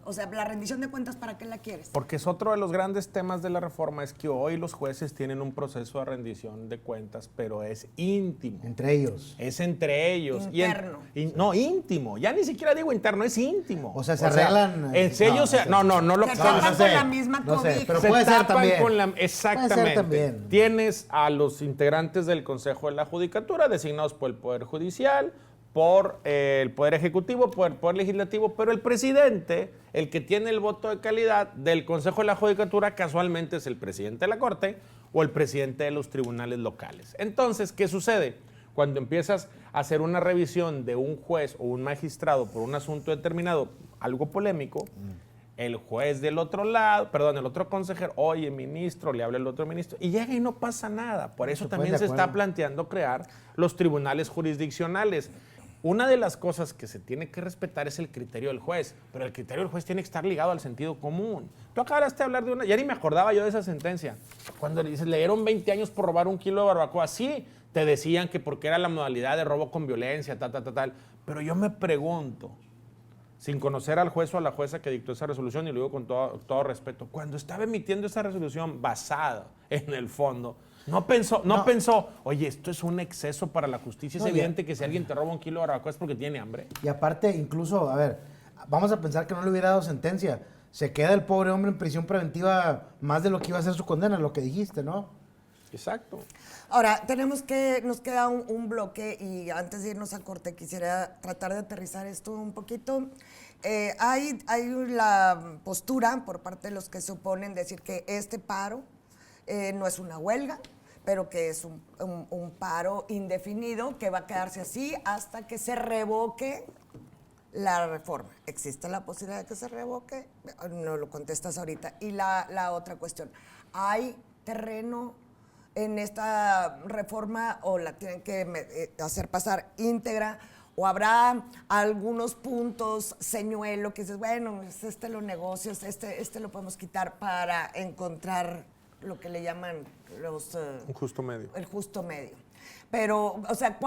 o sea, la rendición de cuentas, ¿para qué la quieres? Porque es otro de los grandes temas de la reforma, es que hoy los jueces tienen un proceso de rendición de cuentas, pero es íntimo. Entre ellos. Es entre ellos. Interno. No, íntimo. Ya ni siquiera digo interno, es íntimo. O sea, se arreglan, En sello no, no lo Se que tapan no sé, con la misma no sé, cobija. pero se puede ser tapan también. con la... Puede ser Exactamente. también. Tienes a los integrantes del Consejo de la Judicatura designados por el Poder Judicial, por el Poder Ejecutivo, por el Poder Legislativo, pero el presidente, el que tiene el voto de calidad del Consejo de la Judicatura, casualmente es el presidente de la Corte o el presidente de los tribunales locales. Entonces, ¿qué sucede? Cuando empiezas a hacer una revisión de un juez o un magistrado por un asunto determinado, algo polémico, el juez del otro lado, perdón, el otro consejero, oye, ministro, le habla el otro ministro, y llega y no pasa nada. Por eso se también ponen se de está acuerdo. planteando crear los tribunales jurisdiccionales. Una de las cosas que se tiene que respetar es el criterio del juez, pero el criterio del juez tiene que estar ligado al sentido común. Tú acabaste de hablar de una, ya ni me acordaba yo de esa sentencia, cuando le dices, le dieron 20 años por robar un kilo de barbacoa, sí, te decían que porque era la modalidad de robo con violencia, tal, pero yo me pregunto, sin conocer al juez o a la jueza que dictó esa resolución, y lo digo con todo respeto, cuando estaba emitiendo esa resolución basada en el fondo, no pensó, oye, esto es un exceso para la justicia, es No, evidente que si alguien te roba un kilo de barbacoa es porque tiene hambre. Y aparte, incluso, a ver, vamos a pensar que no le hubiera dado sentencia. Se queda el pobre hombre en prisión preventiva más de lo que iba a ser su condena, lo que dijiste, ¿no? Exacto. Ahora, nos queda un bloque y antes de irnos a corte quisiera tratar de aterrizar esto un poquito. Hay la postura por parte de los que se oponen decir que este paro no es una huelga, pero que es un paro indefinido que va a quedarse así hasta que se revoque la reforma. ¿Existe la posibilidad de que se revoque? No lo contestas ahorita. Y la otra cuestión, ¿hay terreno en esta reforma o la tienen que hacer pasar íntegra? ¿O habrá algunos puntos, señuelo, que dices, bueno, lo negocios, lo podemos quitar para encontrar lo que le llaman un justo medio. El justo medio? Pero, o sea,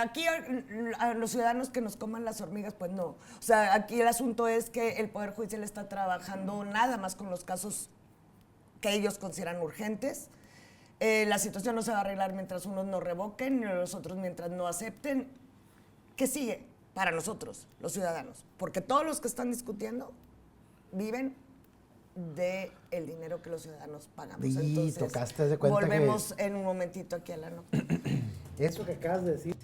aquí a los ciudadanos que nos coman las hormigas, pues no. O sea, aquí el asunto es que el Poder Judicial está trabajando nada más con los casos que ellos consideran urgentes. La situación no se va a arreglar mientras unos no revoquen, ni los otros mientras no acepten. ¿Qué sigue para nosotros, los ciudadanos? Porque todos los que están discutiendo viven del dinero que los ciudadanos pagamos. Y entonces, tocaste de cuenta volvemos en un momentito aquí a la nota. Eso que acabas de decir.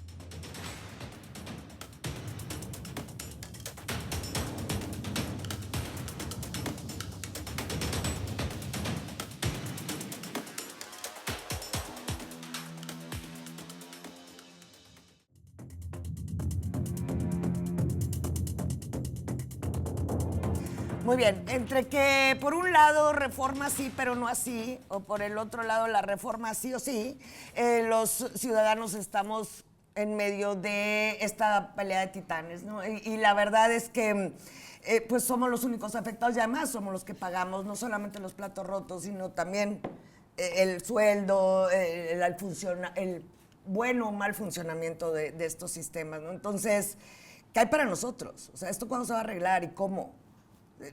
Muy bien, entre que por un lado reforma sí, pero no así, o por el otro lado la reforma sí o sí, los ciudadanos estamos en medio de esta pelea de titanes, ¿no? Y la verdad es que pues somos los únicos afectados y además somos los que pagamos no solamente los platos rotos, sino también el sueldo, el bueno o mal funcionamiento de estos sistemas, ¿no? Entonces, ¿qué hay para nosotros? O sea, ¿esto cuándo se va a arreglar y cómo?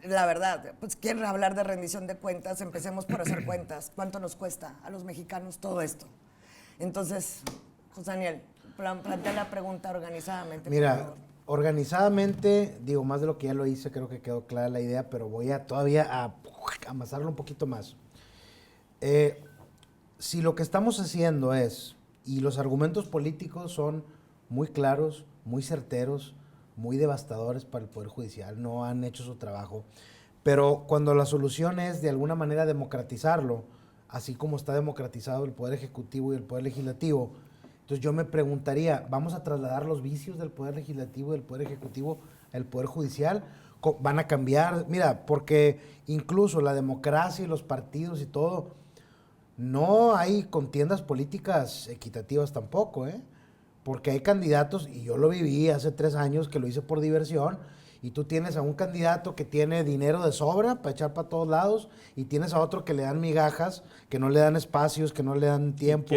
La verdad, pues quieren hablar de rendición de cuentas, empecemos por hacer cuentas. ¿Cuánto nos cuesta a los mexicanos todo esto? Entonces, José Daniel, plantea la pregunta organizadamente. Mira, organizadamente, digo, más de lo que ya lo hice, creo que quedó clara la idea, pero voy a todavía amasarlo un poquito más. Si lo que estamos haciendo es, y los argumentos políticos son muy claros, muy certeros, muy devastadores para el Poder Judicial, no han hecho su trabajo, pero cuando la solución es de alguna manera democratizarlo, así como está democratizado el Poder Ejecutivo y el Poder Legislativo, entonces yo me preguntaría, ¿vamos a trasladar los vicios del Poder Legislativo y del Poder Ejecutivo al Poder Judicial? ¿Van a cambiar? Mira, porque incluso la democracia y los partidos y todo, no hay contiendas políticas equitativas tampoco, ¿eh? Porque hay candidatos, y yo lo viví hace 3 años que lo hice por diversión, y tú tienes a un candidato que tiene dinero de sobra para echar para todos lados, y tienes a otro que le dan migajas, que no le dan espacios, que no le dan tiempo.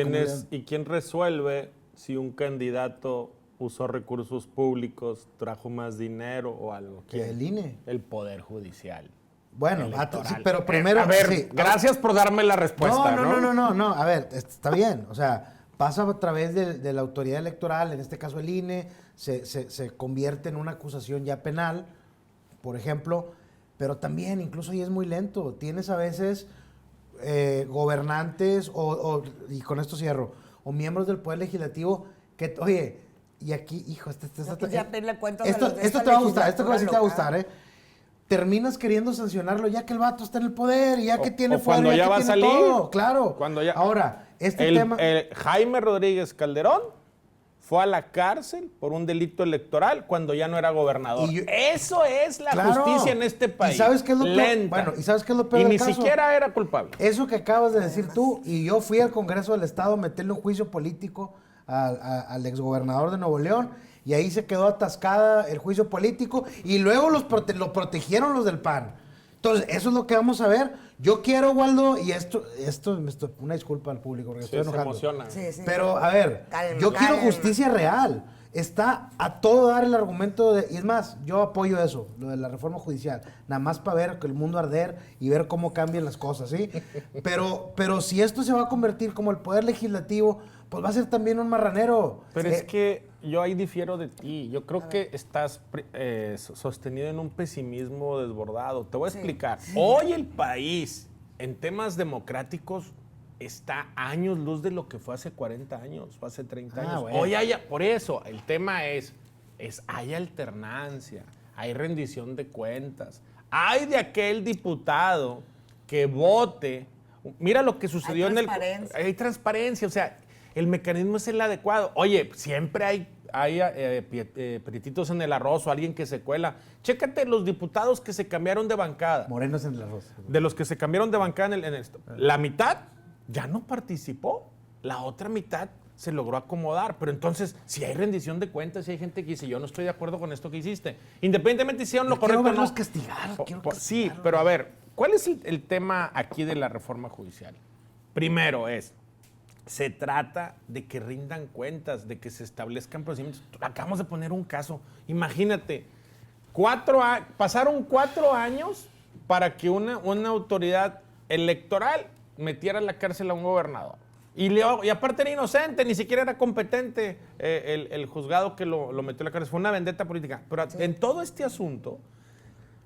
¿Y quién resuelve si un candidato usó recursos públicos, trajo más dinero o algo? ¿Quién? El INE. El Poder Judicial. Bueno, sí, pero primero... A ver, sí, gracias por darme la respuesta, No, a ver, está bien, o sea... Pasa a través de la autoridad electoral, en este caso el INE, se convierte en una acusación ya penal, por ejemplo, pero también incluso ahí es muy lento. Tienes a veces gobernantes, y con esto cierro, o miembros del Poder Legislativo que, oye, y aquí, hijo, esto te va a gustar, esto sí te va a gustar, ¿eh? Terminas queriendo sancionarlo ya que el vato está en el poder y ya que tiene fuerza, cuando ya va a salir, todo, claro. Cuando ya, ahora, tema... Jaime Rodríguez Calderón fue a la cárcel por un delito electoral cuando ya no era gobernador. Eso es la justicia en este país. ¿Y sabes qué es lo lenta. peor? Bueno, ¿y sabes qué es lo peor Y del ni caso? siquiera era culpable. Eso que acabas de decir tú, y yo fui al Congreso del Estado a meterle un juicio político al exgobernador de Nuevo León, y ahí se quedó atascada el juicio político, y luego lo protegieron los del PAN. Entonces, eso es lo que vamos a ver. Yo quiero, Waldo, y esto una disculpa al público, porque estoy enojando. Se emociona. Sí. Pero, a ver, yo quiero justicia real. Está a todo dar el argumento y es más, yo apoyo eso, lo de la reforma judicial, nada más para ver que el mundo arder y ver cómo cambian las cosas, ¿sí? Pero si esto se va a convertir como el Poder Legislativo, pues va a ser también un marranero. Pero es que yo ahí difiero de ti. Yo creo que estás sostenido en un pesimismo desbordado. Te voy a explicar. Hoy el país, en temas democráticos, está a años luz de lo que fue hace 40 años, o hace 30 años. Bueno. Hoy por eso, el tema es hay alternancia, hay rendición de cuentas, hay de aquel diputado que vote. Mira lo que sucedió hay transparencia, o sea, el mecanismo es el adecuado. Oye, siempre hay prietitos en el arroz o alguien que se cuela. Chécate los diputados que se cambiaron de bancada. Morenos en el arroz. De los que se cambiaron de bancada en esto. La mitad ya no participó. La otra mitad se logró acomodar. Pero entonces, si hay rendición de cuentas, si hay gente que dice, yo no estoy de acuerdo con esto que hiciste. Independientemente si hicieron lo correcto o no. Castigar. Sí, pero a ver, ¿cuál es el tema aquí de la reforma judicial? Primero se trata de que rindan cuentas, de que se establezcan procedimientos. Acabamos de poner un caso. Imagínate, pasaron 4 años para que una autoridad electoral metiera a la cárcel a un gobernador. Y aparte era inocente, ni siquiera era competente el juzgado que lo metió a la cárcel. Fue una vendetta política. Pero en todo este asunto,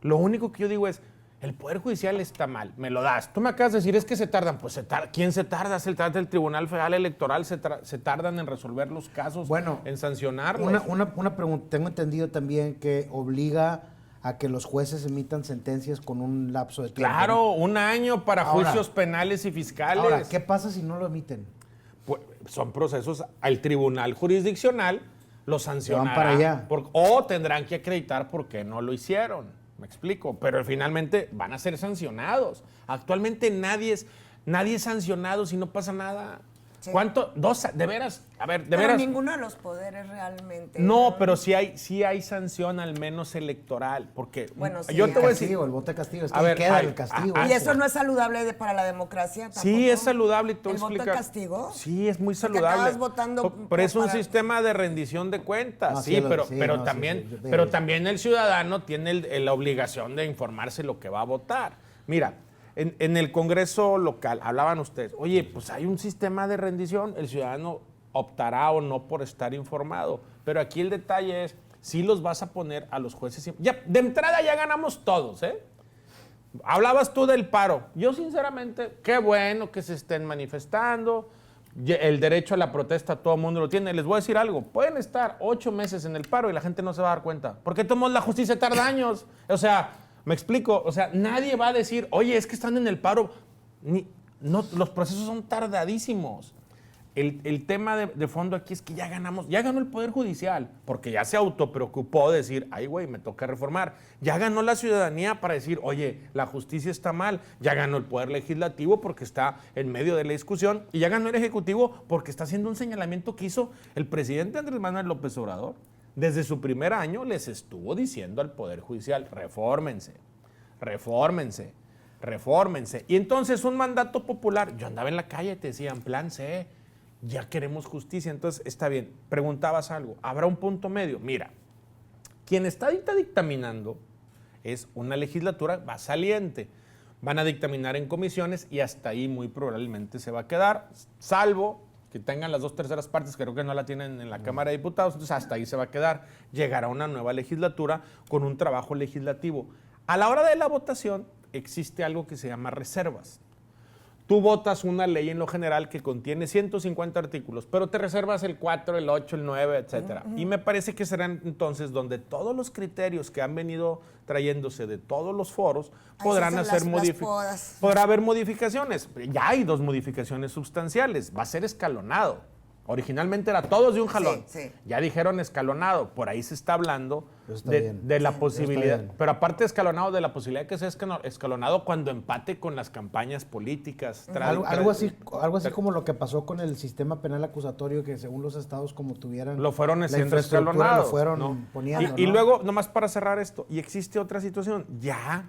lo único que yo digo es, el Poder Judicial está mal, me lo das. Tú me acabas de decir, es que se tardan. Pues ¿quién se tarda? Se trata del Tribunal Federal Electoral, se tardan en resolver los casos, en sancionarlos. Una pregunta, tengo entendido también que obliga a que los jueces emitan sentencias con un lapso de tiempo. Claro, 1 año para juicios penales y fiscales. Ahora, ¿qué pasa si no lo emiten? Pues, son procesos al Tribunal Jurisdiccional, lo sancionará. Van para allá. O tendrán que acreditar por qué no lo hicieron. Me explico, pero finalmente van a ser sancionados. Actualmente nadie es sancionado si no pasa nada. Sí. ¿Cuánto? De veras, a ver, de veras. Ninguno de los poderes realmente. No, pero sí hay sanción al menos electoral, porque bueno, sí, yo te voy a decir, el voto de castigo, es que queda el castigo. ¿Y eso no es saludable para la democracia tampoco? Sí, es saludable y te voy a explicar. ¿El voto de castigo? Sí, es muy saludable. Acabas votando pero es un sistema de rendición de cuentas, pero también el ciudadano tiene la obligación de informarse lo que va a votar. Mira, en el Congreso local, hablaban ustedes, oye, pues hay un sistema de rendición, el ciudadano optará o no por estar informado, pero aquí el detalle es, si los vas a poner a los jueces, ya, de entrada ya ganamos todos, ¿eh? Hablabas tú del paro, yo sinceramente, qué bueno que se estén manifestando, el derecho a la protesta todo el mundo lo tiene, les voy a decir algo, pueden estar 8 meses en el paro y la gente no se va a dar cuenta, porque tomamos la justicia tarda años, o sea, me explico, o sea, nadie va a decir, oye, es que están en el paro. Los procesos son tardadísimos. El tema de fondo aquí es que ya ganó el Poder Judicial, porque ya se autopreocupó de decir, ay, güey, me toca reformar. Ya ganó la ciudadanía para decir, oye, la justicia está mal. Ya ganó el Poder Legislativo porque está en medio de la discusión. Y ya ganó el Ejecutivo porque está haciendo un señalamiento que hizo el presidente Andrés Manuel López Obrador. Desde su primer año les estuvo diciendo al Poder Judicial, refórmense. Y entonces un mandato popular, yo andaba en la calle, te decían, plan C, ya queremos justicia. Entonces, está bien, preguntabas algo, ¿habrá un punto medio? Mira, quien está dictaminando es una legislatura va saliente. Van a dictaminar en comisiones y hasta ahí muy probablemente se va a quedar, salvo que tengan las 2/3 partes, creo que no la tienen en la Cámara de Diputados, entonces hasta ahí se va a quedar. Llegará una nueva legislatura con un trabajo legislativo. A la hora de la votación existe algo que se llama reservas. Tú votas una ley en lo general que contiene 150 artículos, pero te reservas el 4, el 8, el 9, etcétera. Y me parece que serán entonces donde todos los criterios que han venido trayéndose de todos los foros podrán hacer modificaciones. Podrá haber modificaciones. Ya hay 2 modificaciones sustanciales. Va a ser escalonado. Originalmente era todos de un jalón. Sí. Ya dijeron escalonado. Por ahí se está hablando de la posibilidad. Pero aparte de escalonado, de la posibilidad de que sea escalonado cuando empate con las campañas políticas. Algo así como lo que pasó con el sistema penal acusatorio, que según los estados como tuvieran lo fueron haciendo escalonado. Lo fueron poniendo. Y luego, nomás para cerrar esto, y existe otra situación. Ya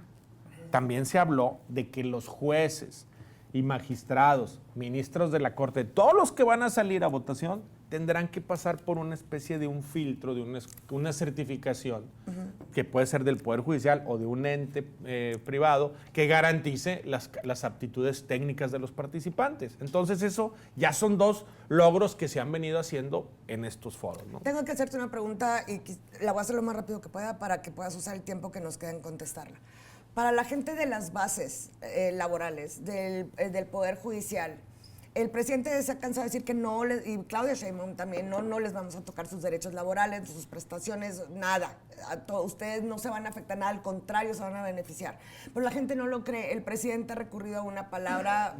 también se habló de que los jueces y magistrados, ministros de la Corte, todos los que van a salir a votación tendrán que pasar por una especie de un filtro, de una certificación, que puede ser del Poder Judicial o de un ente privado, que garantice las aptitudes técnicas de los participantes. Entonces eso ya son 2 logros que se han venido haciendo en estos foros, ¿no? Tengo que hacerte una pregunta y la voy a hacer lo más rápido que pueda para que puedas usar el tiempo que nos queda en contestarla. Para la gente de las bases laborales del Poder Judicial, El presidente se ha cansado de decir que no, y Claudia Sheinbaum también, no les vamos a tocar sus derechos laborales, sus prestaciones, nada. Ustedes no se van a afectar nada, al contrario, se van a beneficiar. Pero la gente no lo cree. El presidente ha recurrido a una palabra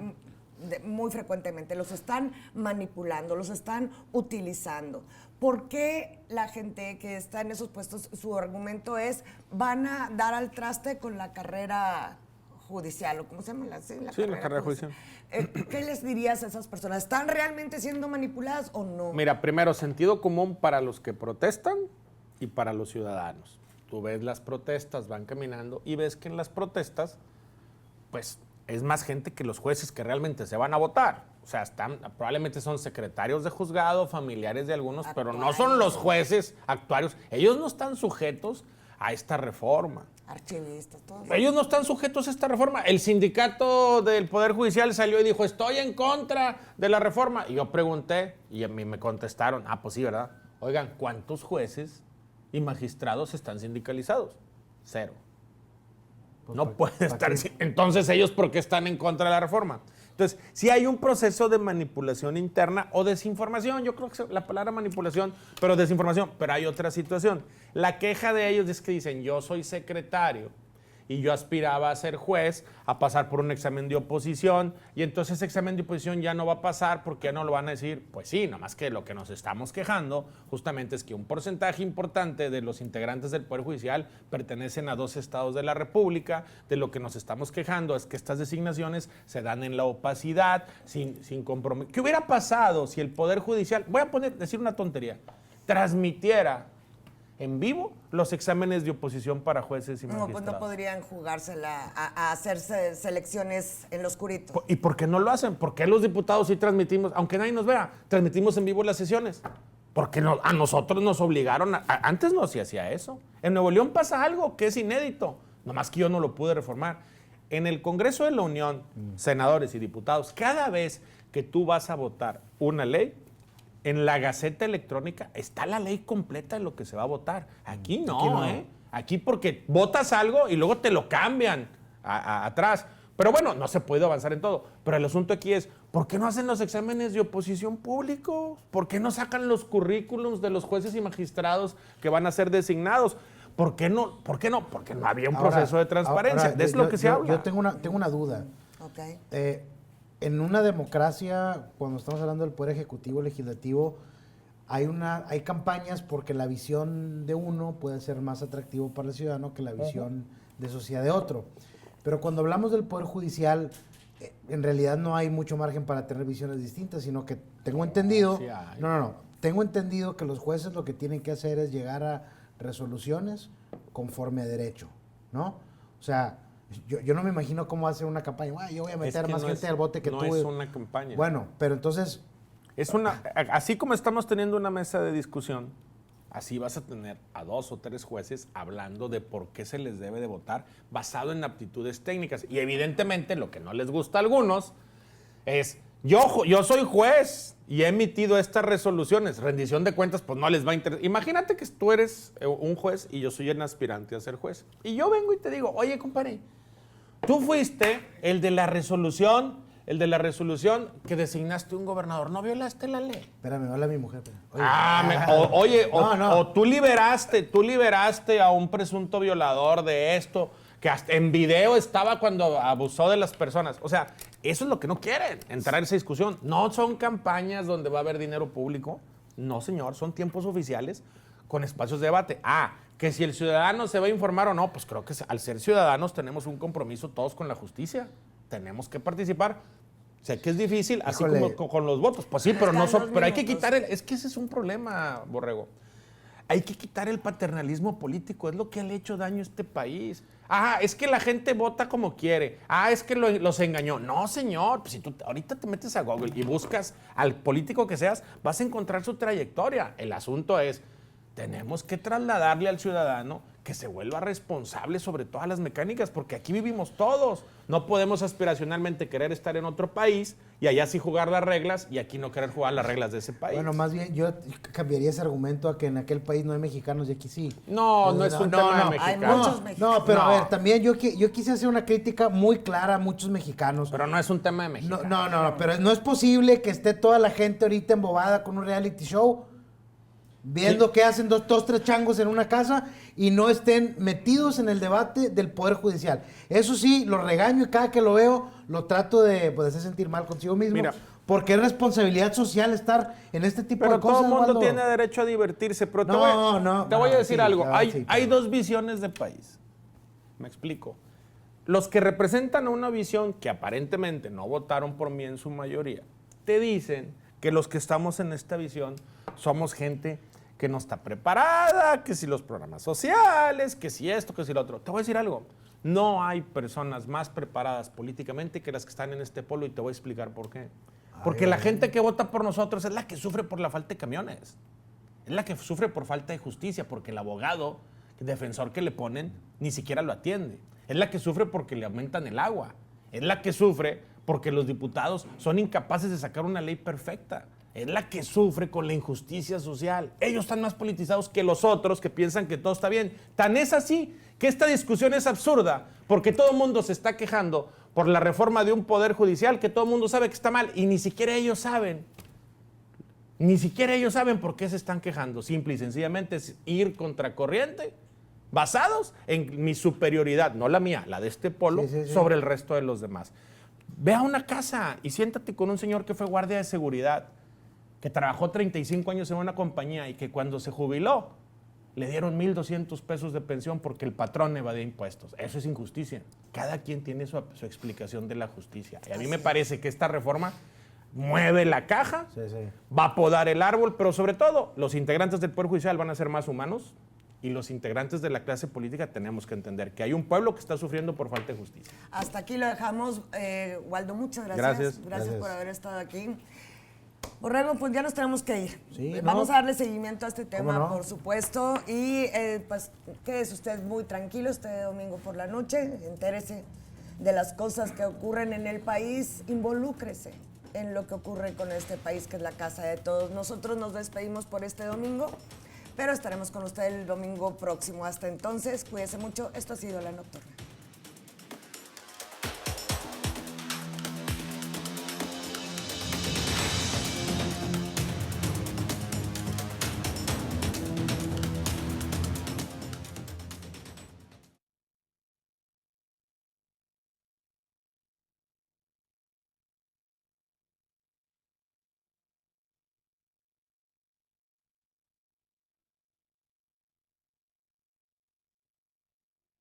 muy frecuentemente. Los están manipulando, los están utilizando. ¿Por qué la gente que está en esos puestos, su argumento es, van a dar al traste con la carrera judicial, o cómo se llama? La carrera judicial. ¿Qué les dirías a esas personas? ¿Están realmente siendo manipuladas o no? Mira, primero, sentido común para los que protestan y para los ciudadanos. Tú ves las protestas, van caminando y ves que en las protestas, pues, es más gente que los jueces que realmente se van a votar. O sea, probablemente son secretarios de juzgado, familiares de algunos, pero no son los jueces actuarios. Ellos no están sujetos a esta reforma. Archivistas, todos. Ellos no están sujetos a esta reforma. El sindicato del Poder Judicial salió y dijo, estoy en contra de la reforma. Y yo pregunté, y a mí me contestaron, pues sí, ¿verdad? Oigan, ¿cuántos jueces y magistrados están sindicalizados? 0. No puede estar. Entonces, ¿ellos por qué están en contra de la reforma? Entonces, sí hay un proceso de manipulación interna o desinformación. Yo creo que la palabra manipulación, pero desinformación. Pero hay otra situación. La queja de ellos es que dicen, yo soy secretario y yo aspiraba a ser juez, a pasar por un examen de oposición, y entonces ese examen de oposición ya no va a pasar porque ya no lo van a decir. Pues sí, nomás que lo que nos estamos quejando justamente es que un porcentaje importante de los integrantes del Poder Judicial pertenecen a 2 estados de la República. De lo que nos estamos quejando es que estas designaciones se dan en la opacidad, sin compromiso. ¿Qué hubiera pasado si el Poder Judicial, voy a decir una tontería, transmitiera en vivo los exámenes de oposición para jueces y magistrados? No, pues no podrían jugársela a hacerse selecciones en lo oscurito. ¿Y por qué no lo hacen? ¿Por qué los diputados sí transmitimos, aunque nadie nos vea, transmitimos en vivo las sesiones? Porque a nosotros nos obligaron, antes no se hacía eso. En Nuevo León pasa algo que es inédito, nomás que yo no lo pude reformar. En el Congreso de la Unión, senadores y diputados, cada vez que tú vas a votar una ley, en la Gaceta Electrónica está la ley completa de lo que se va a votar. Aquí no, Aquí porque votas algo y luego te lo cambian atrás. Pero bueno, no se puede avanzar en todo. Pero el asunto aquí es, ¿por qué no hacen los exámenes de oposición públicos? ¿Por qué no sacan los currículums de los jueces y magistrados que van a ser designados? ¿Por qué no? Porque no había un proceso de transparencia. De eso es lo que se habla. Yo tengo una duda. Okay. En una democracia, cuando estamos hablando del Poder Ejecutivo, Legislativo, hay campañas porque la visión de uno puede ser más atractivo para el ciudadano que la visión de sociedad de otro. Pero cuando hablamos del Poder Judicial, en realidad no hay mucho margen para tener visiones distintas, sino que tengo entendido... Sí hay. Tengo entendido que los jueces lo que tienen que hacer es llegar a resoluciones conforme a derecho, ¿no? O sea, yo no me imagino cómo hacer una campaña. Yo voy a meter más gente al bote que tú. No es una campaña. Bueno, pero entonces... Así como estamos teniendo una mesa de discusión, así vas a tener a 2 o 3 jueces hablando de por qué se les debe de votar basado en aptitudes técnicas. Y evidentemente lo que no les gusta a algunos es, yo soy juez y he emitido estas resoluciones. Rendición de cuentas, pues no les va a interesar. Imagínate que tú eres un juez y yo soy un aspirante a ser juez. Y yo vengo y te digo, oye, compadre, tú fuiste el de la resolución que designaste un gobernador. ¿No violaste la ley? Espérame, habla mi mujer. O tú liberaste a un presunto violador de esto, que hasta en video estaba cuando abusó de las personas. O sea, eso es lo que no quieren, entrar en esa discusión. No son campañas donde va a haber dinero público. No, señor, son tiempos oficiales con espacios de debate. Que si el ciudadano se va a informar o no, pues creo que al ser ciudadanos tenemos un compromiso todos con la justicia. Tenemos que participar. Sé que es difícil, así como con los votos. Pues sí, pero hay que quitar es que ese es un problema, Borrego. Hay que quitar el paternalismo político, es lo que le ha hecho daño a este país. Es que la gente vota como quiere. Es que los engañó. No, señor, pues si tú ahorita te metes a Google y buscas al político que seas, vas a encontrar su trayectoria. El asunto es, tenemos que trasladarle al ciudadano que se vuelva responsable sobre todas las mecánicas, porque aquí vivimos todos. No podemos aspiracionalmente querer estar en otro país y allá sí jugar las reglas y aquí no querer jugar las reglas de ese país. Bueno, más bien yo cambiaría ese argumento a que en aquel país no hay mexicanos y aquí sí. No es un tema de Hay mexicanos. muchos mexicanos. No, pero a ver, también yo quise hacer una crítica muy clara a muchos mexicanos. Pero no es un tema de mexicanos. No, pero no es posible que esté toda la gente ahorita embobada con un reality show, viendo que hacen dos, tres changos en una casa y no estén metidos en el debate del Poder Judicial. Eso sí, lo regaño y cada que lo veo, lo trato de hacer sentir mal consigo mismo. Mira, porque es responsabilidad social estar en este tipo pero de cosas. todo el mundo Osvaldo. tiene derecho a divertirse. Pero te voy a decir sí, algo. la verdad, sí, Hay pero- dos visiones de país. Me explico. Los que representan una visión que aparentemente no votaron por mí en su mayoría, te dicen que los que estamos en esta visión somos gente que no está preparada, que si los programas sociales, que si esto, que si lo otro. Te voy a decir algo. No hay personas más preparadas políticamente que las que están en este polo y te voy a explicar por qué. Porque la gente que vota por nosotros es la que sufre por la falta de camiones. Es la que sufre por falta de justicia, porque el abogado, el defensor que le ponen, ni siquiera lo atiende. Es la que sufre porque le aumentan el agua. Es la que sufre porque los diputados son incapaces de sacar una ley perfecta. Es la que sufre con la injusticia social. Ellos están más politizados que los otros que piensan que todo está bien. Tan es así que esta discusión es absurda porque todo el mundo se está quejando por la reforma de un poder judicial que todo el mundo sabe que está mal y ni siquiera ellos saben. Ni siquiera ellos saben por qué se están quejando. Simple y sencillamente es ir contracorriente basados en mi superioridad, no la mía, la de este polo, Sí. sobre el resto de los demás. Ve a una casa y siéntate con un señor que fue guardia de seguridad, que trabajó 35 años en una compañía y que cuando se jubiló le dieron 1,200 pesos de pensión porque el patrón evadía impuestos. Eso es injusticia. Cada quien tiene su explicación de la justicia. Y a mí me parece que esta reforma mueve la caja, Sí. va a podar el árbol, pero sobre todo los integrantes del Poder Judicial van a ser más humanos y los integrantes de la clase política tenemos que entender que hay un pueblo que está sufriendo por falta de justicia. Hasta aquí lo dejamos. Waldo, muchas gracias. Gracias. Por haber estado aquí. Borrego, pues ya nos tenemos que ir. Sí, Vamos ¿no? a darle seguimiento a este tema, ¿Cómo no? por supuesto. Y pues quédese usted muy tranquilo este domingo por la noche. Entérese de las cosas que ocurren en el país. Involúcrese en lo que ocurre con este país, que es la casa de todos. Nosotros nos despedimos por este domingo, pero estaremos con usted el domingo próximo. Hasta entonces, cuídese mucho. Esto ha sido La Nocturna.